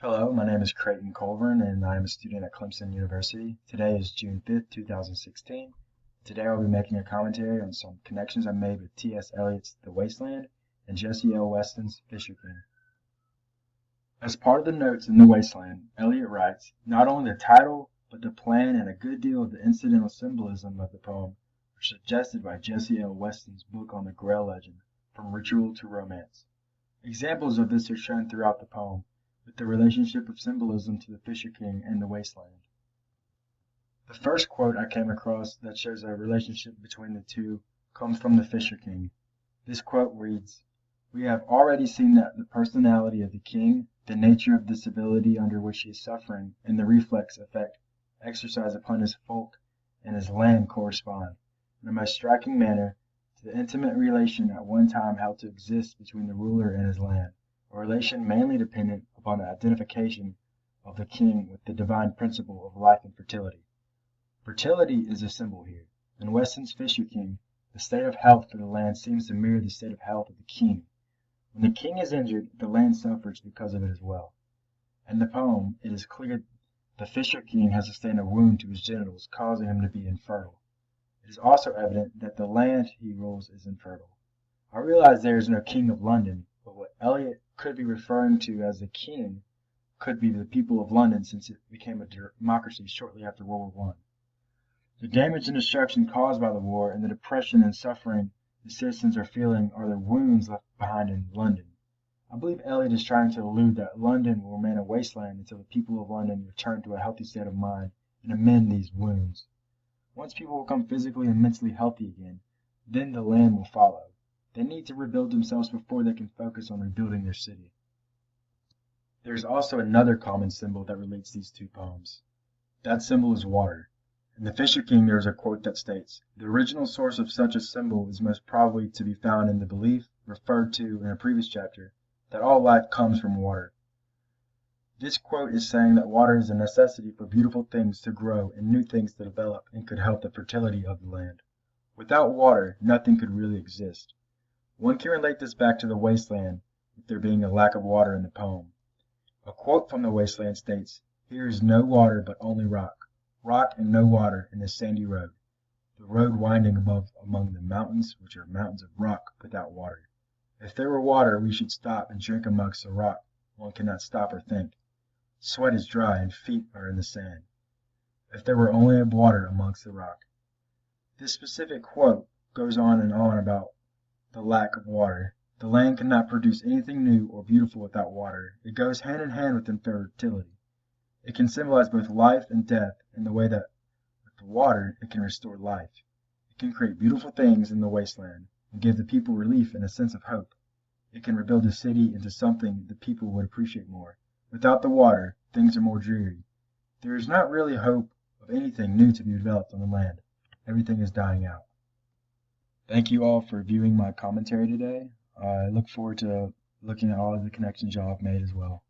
Hello, my name is Creighton Culvern, and I am a student at Clemson University. Today is June 5th, 2016. Today I'll be making a commentary on some connections I made with T.S. Eliot's The Wasteland and Jessie L. Weston's Fisher King. As part of the notes in The Wasteland, Eliot writes, not only the title, but the plan and a good deal of the incidental symbolism of the poem are suggested by Jessie L. Weston's book on the Grail legend, From Ritual to Romance. Examples of this are shown throughout the poem, with the relationship of symbolism to the Fisher King and the Wasteland. The first quote I came across that shows a relationship between the two comes from the Fisher King. This quote reads, "We have already seen that the personality of the king, the nature of the disability under which he is suffering, and the reflex effect exercised upon his folk and his land correspond, in a most striking manner, to the intimate relation at one time held to exist between the ruler and his land, a relation mainly dependent upon the identification of the king with the divine principle of life and fertility. Fertility is a symbol here. In Weston's Fisher King, the state of health for the land seems to mirror the state of health of the king. When the king is injured, the land suffers because of it as well. In the poem, it is clear the Fisher King has sustained a wound to his genitals, causing him to be infertile. It is also evident that the land he rules is infertile. I realize there is no king of London, but what Eliot could be referring to as the king could be the people of London, since it became a democracy shortly after World War I. The damage and destruction caused by the war and the depression and suffering the citizens are feeling are the wounds left behind in London. I believe Eliot is trying to allude that London will remain a wasteland until the people of London return to a healthy state of mind and amend these wounds. Once people become physically and mentally healthy again, then the land will follow. They need to rebuild themselves before they can focus on rebuilding their city. There is also another common symbol that relates these two poems. That symbol is water. In the Fisher King there is a quote that states, "The original source of such a symbol is most probably to be found in the belief, referred to in a previous chapter, that all life comes from water." This quote is saying that water is a necessity for beautiful things to grow and new things to develop and could help the fertility of the land. Without water, nothing could really exist. One can relate this back to the wasteland, with there being a lack of water in the poem. A quote from the wasteland states, "Here is no water but only rock, rock and no water in the sandy road, the road winding above among the mountains, which are mountains of rock without water. If there were water, we should stop and drink amongst the rock. One cannot stop or think. Sweat is dry and feet are in the sand. If there were only water amongst the rock." This specific quote goes on and on about the lack of water. The land cannot produce anything new or beautiful without water. It goes hand in hand with infertility. It can symbolize both life and death in the way that with the water it can restore life. It can create beautiful things in the wasteland and give the people relief and a sense of hope. It can rebuild the city into something the people would appreciate more. Without the water, things are more dreary. There is not really hope of anything new to be developed on the land. Everything is dying out. Thank you all for viewing my commentary today. I look forward to looking at all of the connections y'all have made as well.